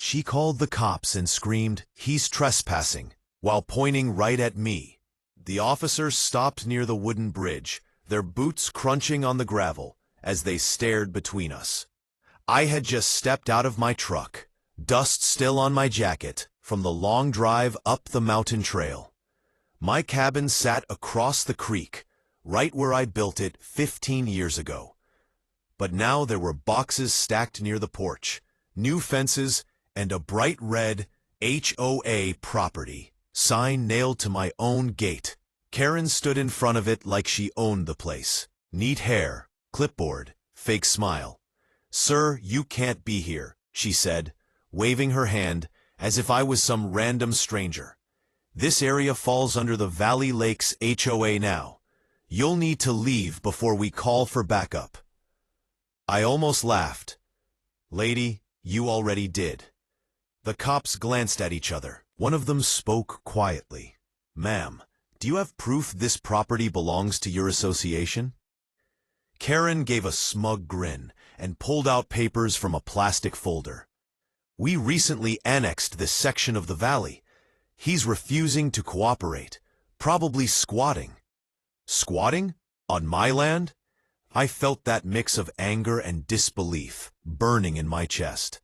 She called the cops and screamed, "He's trespassing," while pointing right at me. The officers stopped near the wooden bridge, their boots crunching on the gravel, as they stared between us. I had just stepped out of my truck, dust still on my jacket, from the long drive up the mountain trail. My cabin sat across the creek, right where I built it 15 years ago. But now there were boxes stacked near the porch, new fences, and a bright red HOA property sign nailed to my own gate. Karen stood in front of it like she owned the place. Neat hair, clipboard, fake smile. "Sir, you can't be here," she said, waving her hand as if I was some random stranger. "This area falls under the Valley Lakes HOA now. You'll need to leave before we call for backup." I almost laughed. "Lady, you already did." The cops glanced at each other. One of them spoke quietly. "Ma'am, do you have proof this property belongs to your association?" Karen gave a smug grin and pulled out papers from a plastic folder. "We recently annexed this section of the valley. He's refusing to cooperate, probably squatting." "Squatting? On my land?" I felt that mix of anger and disbelief burning in my chest.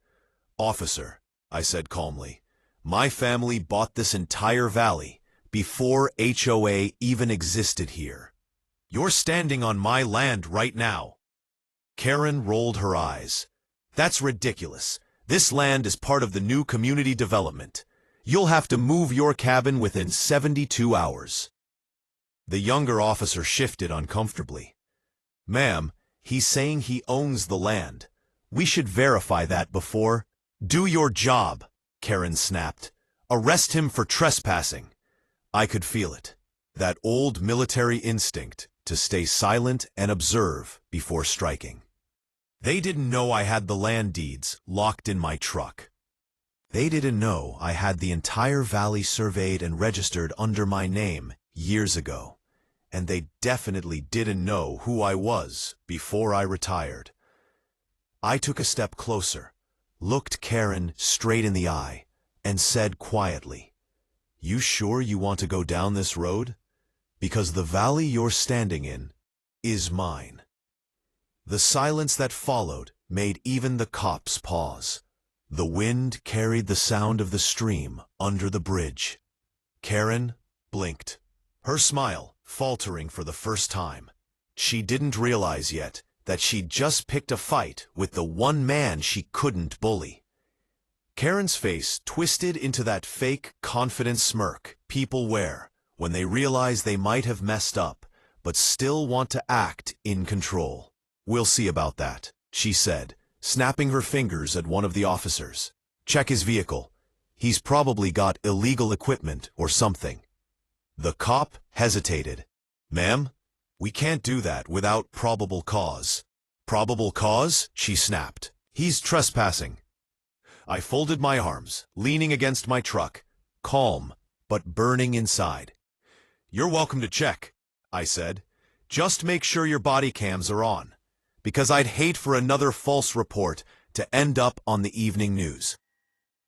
"Officer," I said calmly, "my family bought this entire valley before HOA even existed here. You're standing on my land right now." Karen rolled her eyes. "That's ridiculous. This land is part of the new community development. You'll have to move your cabin within 72 hours. The younger officer shifted uncomfortably. "Ma'am, he's saying he owns the land. We should verify that before—" "Do your job," Karen snapped. "Arrest him for trespassing." I could feel it. That old military instinct to stay silent and observe before striking. They didn't know I had the land deeds locked in my truck. They didn't know I had the entire valley surveyed and registered under my name years ago. And they definitely didn't know who I was before I retired. I took a step closer, looked Karen straight in the eye, and said quietly, "You sure you want to go down this road? Because the valley you're standing in is mine." The silence that followed made even the cops pause. The wind carried the sound of the stream under the bridge. Karen blinked, her smile faltering for the first time. She didn't realize yet that she'd just picked a fight with the one man she couldn't bully. Karen's face twisted into that fake, confident smirk people wear when they realize they might have messed up, but still want to act in control. "We'll see about that," she said, snapping her fingers at one of the officers. "Check his vehicle. He's probably got illegal equipment or something." The cop hesitated. "Ma'am, we can't do that without probable cause." "Probable cause?" she snapped. "He's trespassing." I folded my arms, leaning against my truck, calm but burning inside. "You're welcome to check," I said. "Just make sure your body cams are on, because I'd hate for another false report to end up on the evening news."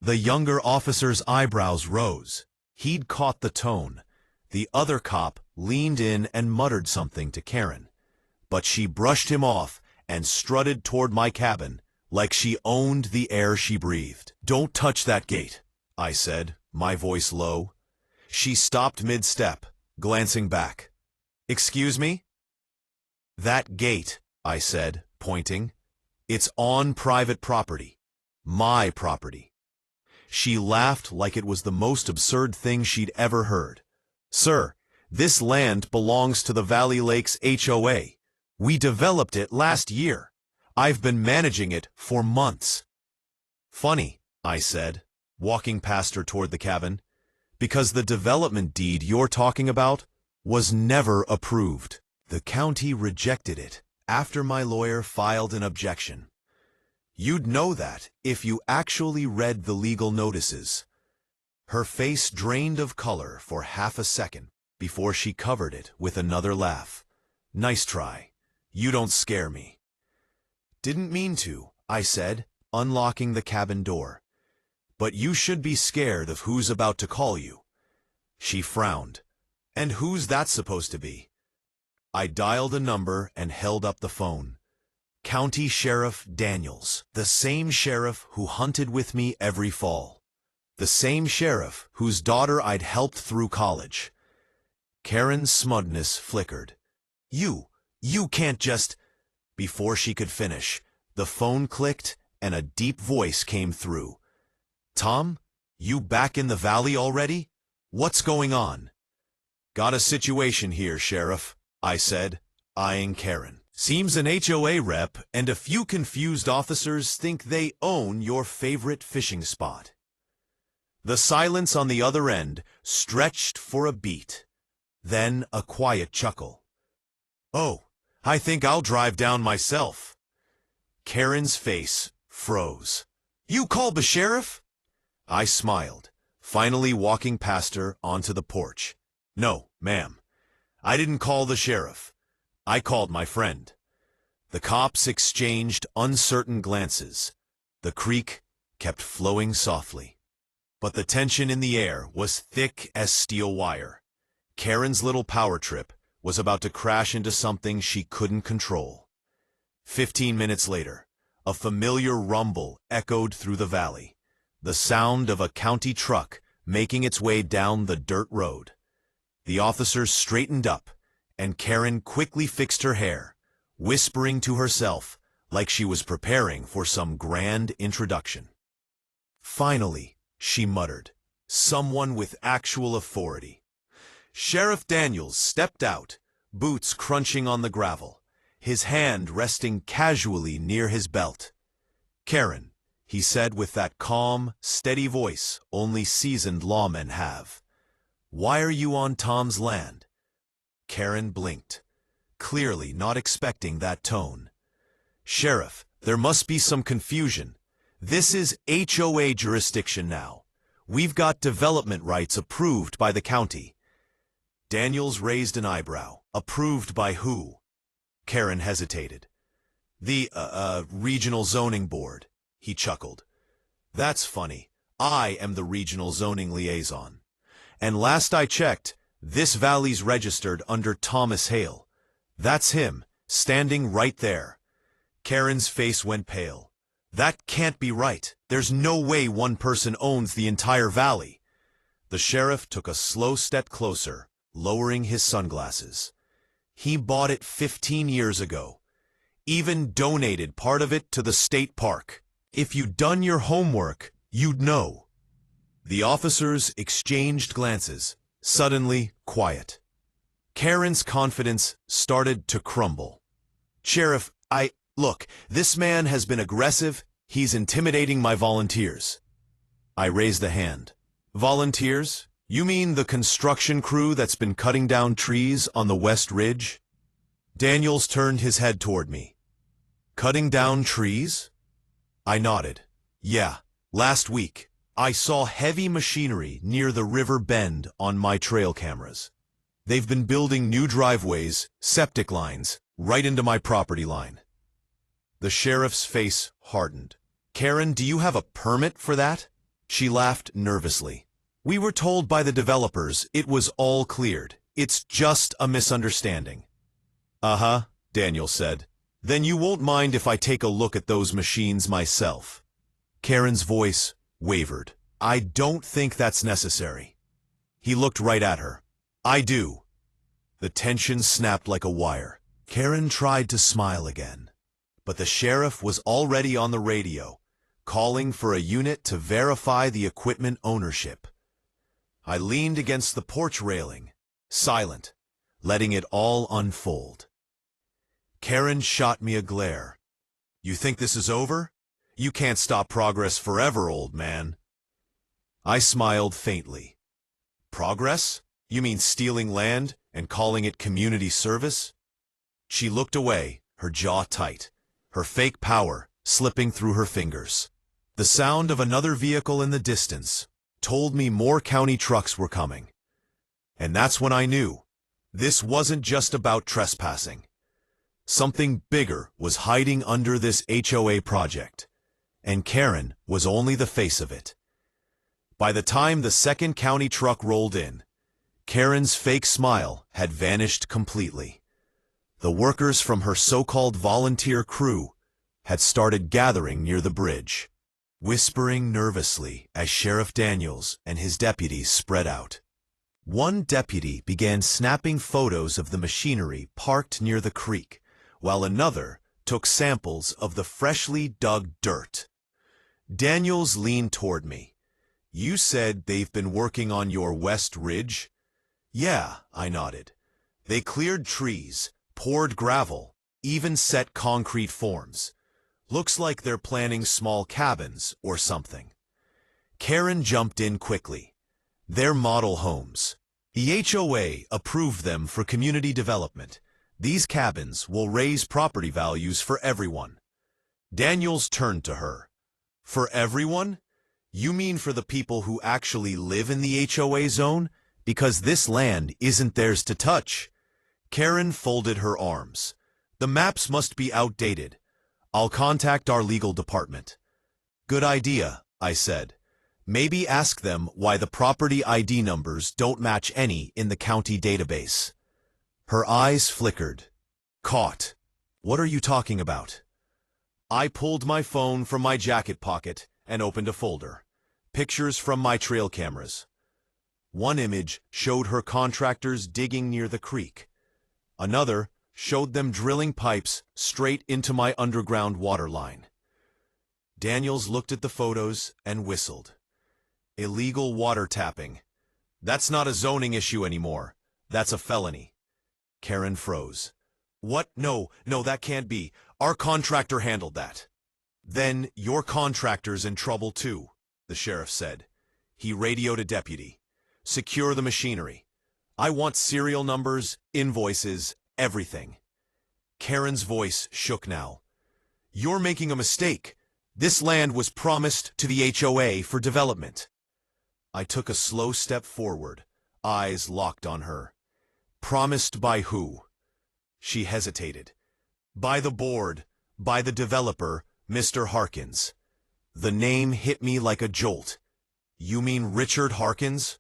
The younger officer's eyebrows rose. He'd caught the tone. The other cop leaned in and muttered something to Karen, but she brushed him off and strutted toward my cabin like she owned the air she breathed. "Don't touch that gate," I said, my voice low. She stopped mid-step, glancing back. "Excuse me?" "That gate," I said, pointing. "It's on private property. My property." She laughed like it was the most absurd thing she'd ever heard. "Sir, this land belongs to the Valley Lakes HOA. We developed it last year. I've been managing it for months." "Funny," I said, walking past her toward the cabin, "because the development deed you're talking about was never approved. The county rejected it after my lawyer filed an objection. You'd know that if you actually read the legal notices." Her face drained of color for half a second before she covered it with another laugh. "Nice try. You don't scare me." "Didn't mean to," I said, unlocking the cabin door. but you should be scared of who's about to call you." She frowned. "And who's that supposed to be?" I dialed a number and held up the phone. County Sheriff Daniels, the same sheriff who hunted with me every fall. The same sheriff whose daughter I'd helped through college. Karen's smugness flickered. You can't just—" Before she could finish, the phone clicked and a deep voice came through. "Tom, you back in the valley already? What's going on?" "Got a situation here, Sheriff," I said, eyeing Karen. "Seems an HOA rep and a few confused officers think they own your favorite fishing spot." The silence on the other end stretched for a beat. Then a quiet chuckle. "Oh, I think I'll drive down myself." Karen's face froze. "You called the sheriff?" I smiled, finally walking past her onto the porch. "No, ma'am. I didn't call the sheriff. I called my friend." The cops exchanged uncertain glances. The creek kept flowing softly. But the tension in the air was thick as steel wire. Karen's little power trip was about to crash into something she couldn't control. 15 minutes later, a familiar rumble echoed through the valley, the sound of a county truck making its way down the dirt road. The officers straightened up, and Karen quickly fixed her hair, whispering to herself like she was preparing for some grand introduction. "Finally," she muttered, "someone with actual authority." Sheriff Daniels stepped out, boots crunching on the gravel, his hand resting casually near his belt. "Karen," he said with that calm, steady voice only seasoned lawmen have, "why are you on Tom's land?" Karen blinked, clearly not expecting that tone. "Sheriff, there must be some confusion. This is HOA jurisdiction now. We've got development rights approved by the county." Daniels raised an eyebrow. "Approved by who?" Karen hesitated. "The, regional zoning board," he chuckled. "That's funny. I am the regional zoning liaison. And last I checked, this valley's registered under Thomas Hale. That's him, standing right there." Karen's face went pale. "That can't be right. There's no way one person owns the entire valley." The sheriff took a slow step closer, lowering his sunglasses. "He bought it 15 years ago. Even donated part of it to the state park. If you'd done your homework, you'd know." The officers exchanged glances, suddenly quiet. Karen's confidence started to crumble. "Sheriff, look, this man has been aggressive. He's intimidating my volunteers." I raised a hand. "Volunteers? You mean the construction crew that's been cutting down trees on the West Ridge?" Daniels turned his head toward me. "Cutting down trees?" I nodded. "Yeah, last week, I saw heavy machinery near the river bend on my trail cameras. They've been building new driveways, septic lines, right into my property line." The sheriff's face hardened. "Karen, do you have a permit for that?" She laughed nervously. "We were told by the developers it was all cleared. It's just a misunderstanding." "Uh-huh," Daniel said. "Then you won't mind if I take a look at those machines myself." Karen's voice wavered. "I don't think that's necessary." He looked right at her. "I do." The tension snapped like a wire. Karen tried to smile again, but the sheriff was already on the radio, calling for a unit to verify the equipment ownership. I leaned against the porch railing, silent, letting it all unfold. Karen shot me a glare. "You think this is over? You can't stop progress forever, old man." I smiled faintly. "Progress? You mean stealing land and calling it community service?" She looked away, her jaw tight, her fake power slipping through her fingers. The sound of another vehicle in the distance told me more county trucks were coming. And that's when I knew this wasn't just about trespassing. Something bigger was hiding under this HOA project, and Karen was only the face of it. By the time the second county truck rolled in, Karen's fake smile had vanished completely. The workers from her so-called volunteer crew had started gathering near the bridge, whispering nervously as Sheriff Daniels and his deputies spread out. One deputy began snapping photos of the machinery parked near the creek, while another took samples of the freshly dug dirt. Daniels leaned toward me. "You said they've been working on your West Ridge?" "Yeah," I nodded. "They cleared trees, poured gravel, even set concrete forms. Looks like they're planning small cabins or something." Karen jumped in quickly. "They're model homes. The HOA approved them for community development. These cabins will raise property values for everyone." Daniels turned to her. "For everyone? You mean for the people who actually live in the HOA zone? Because this land isn't theirs to touch." Karen folded her arms. "The maps must be outdated. I'll contact our legal department." "Good idea," I said. "Maybe ask them why the property ID numbers don't match any in the county database." Her eyes flickered. "Caught. What are you talking about?" I pulled my phone from my jacket pocket and opened a folder. Pictures from my trail cameras. One image showed her contractors digging near the creek. Another showed them drilling pipes straight into my underground water line. Daniels looked at the photos and whistled. "Illegal water tapping. That's not a zoning issue anymore. That's a felony." Karen froze. "What? No, that can't be. Our contractor handled that." "Then your contractor's in trouble too," the sheriff said. He radioed a deputy. "Secure the machinery. I want serial numbers, invoices, everything." Karen's voice shook now. "You're making a mistake. This land was promised to the HOA for development." I took a slow step forward, eyes locked on her. "Promised by who?" She hesitated. "By the board, by the developer, Mr. Harkins." The name hit me like a jolt. "You mean Richard Harkins?"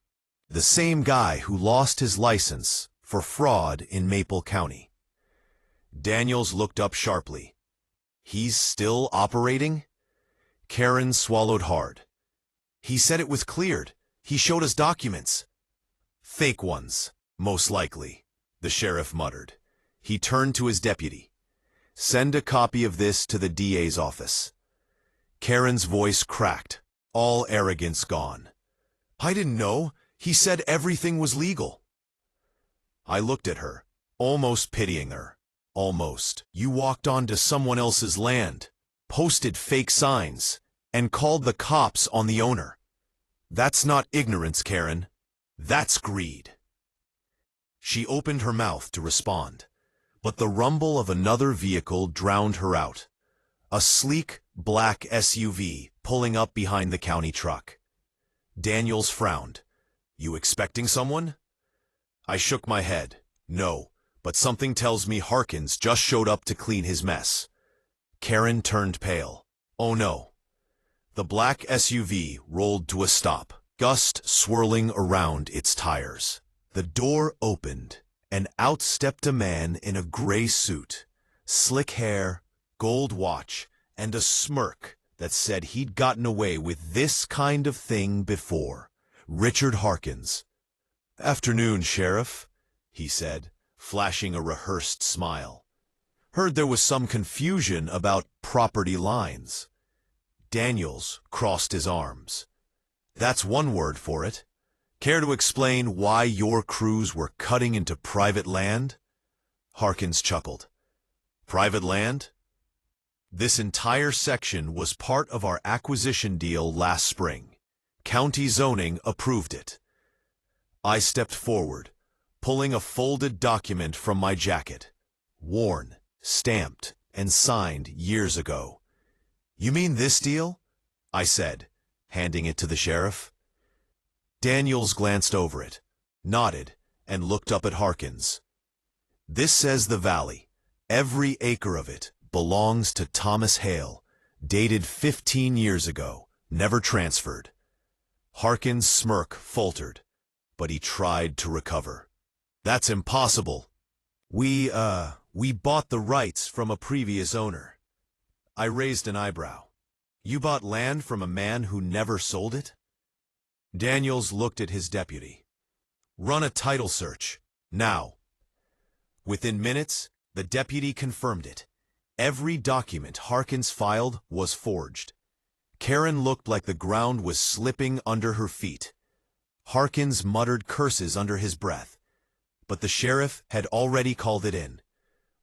"The same guy who lost his license for fraud in Maple County." Daniels looked up sharply. "He's still operating?" Karen swallowed hard. "He said it was cleared. He showed us documents." "Fake ones, most likely," the sheriff muttered. He turned to his deputy. "Send a copy of this to the DA's office." Karen's voice cracked, all arrogance gone. "I didn't know. He said everything was legal." I looked at her, almost pitying her. "Almost. You walked onto someone else's land, posted fake signs, and called the cops on the owner. That's not ignorance, Karen. That's greed." She opened her mouth to respond, but the rumble of another vehicle drowned her out. A sleek, black SUV pulling up behind the county truck. Daniels frowned. "You expecting someone?" I shook my head. "No, but something tells me Harkins just showed up to clean his mess." Karen turned pale. "Oh no." The black SUV rolled to a stop, dust swirling around its tires. The door opened, and out stepped a man in a gray suit, slick hair, gold watch, and a smirk that said he'd gotten away with this kind of thing before. Richard Harkins. "Afternoon, Sheriff," he said, flashing a rehearsed smile. "Heard there was some confusion about property lines." Daniels crossed his arms. "That's one word for it. Care to explain why your crews were cutting into private land?" Harkins chuckled. "Private land? This entire section was part of our acquisition deal last spring. County zoning approved it." I stepped forward, pulling a folded document from my jacket. Worn, stamped, and signed years ago. "You mean this deal?" I said, handing it to the sheriff. Daniels glanced over it, nodded, and looked up at Harkins. "This says the valley, every acre of it, belongs to Thomas Hale, dated 15 years ago, never transferred." Harkin's smirk faltered, but he tried to recover. That's impossible. We bought the rights from a previous owner. I raised an eyebrow. You bought land from a man who never sold it? Daniels looked at his deputy. Run a title search, now. Within minutes, the deputy confirmed it. Every document Harkins filed was forged. Karen looked like the ground was slipping under her feet. Harkins muttered curses under his breath, but the sheriff had already called it in.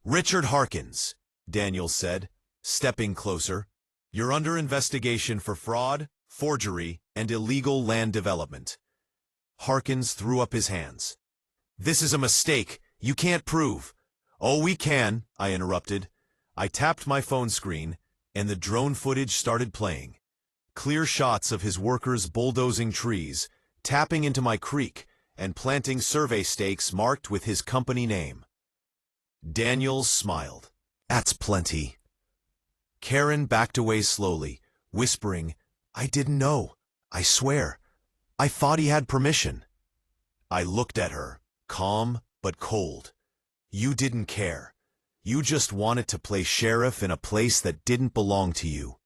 Richard Harkins, Daniels said, stepping closer. You're under investigation for fraud, forgery, and illegal land development. Harkins threw up his hands. This is a mistake. You can't prove. Oh, we can, I interrupted. I tapped my phone screen, and the drone footage started playing. Clear shots of his workers bulldozing trees, tapping into my creek, and planting survey stakes marked with his company name. Daniels smiled. That's plenty. Karen backed away slowly, whispering, I didn't know. I swear. I thought he had permission. I looked at her, calm but cold. You didn't care. You just wanted to play sheriff in a place that didn't belong to you.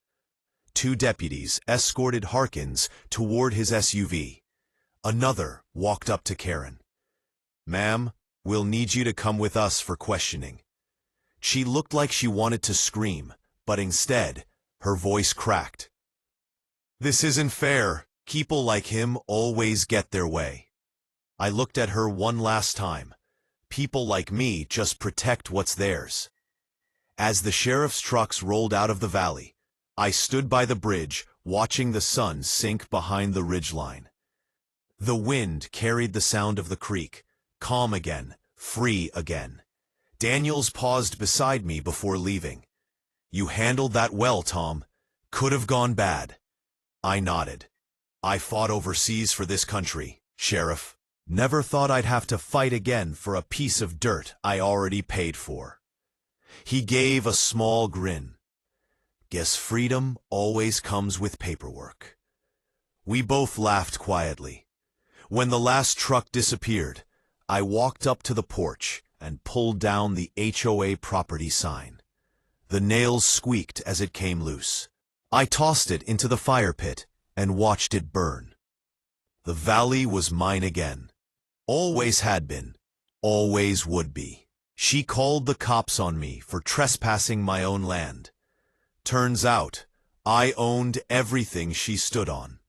Two deputies escorted Harkins toward his SUV. Another walked up to Karen. Ma'am, we'll need you to come with us for questioning. She looked like she wanted to scream, but instead, her voice cracked. This isn't fair. People like him always get their way. I looked at her one last time. People like me just protect what's theirs. As the sheriff's trucks rolled out of the valley, I stood by the bridge, watching the sun sink behind the ridgeline. The wind carried the sound of the creek, calm again, free again. Daniels paused beside me before leaving. You handled that well, Tom. Could have gone bad. I nodded. I fought overseas for this country, Sheriff. Never thought I'd have to fight again for a piece of dirt I already paid for. He gave a small grin. Guess freedom always comes with paperwork. We both laughed quietly. When the last truck disappeared, I walked up to the porch and pulled down the HOA property sign. The nails squeaked as it came loose. I tossed it into the fire pit and watched it burn. The valley was mine again. Always had been. Always would be. She called the cops on me for trespassing my own land. Turns out, I owned everything she stood on.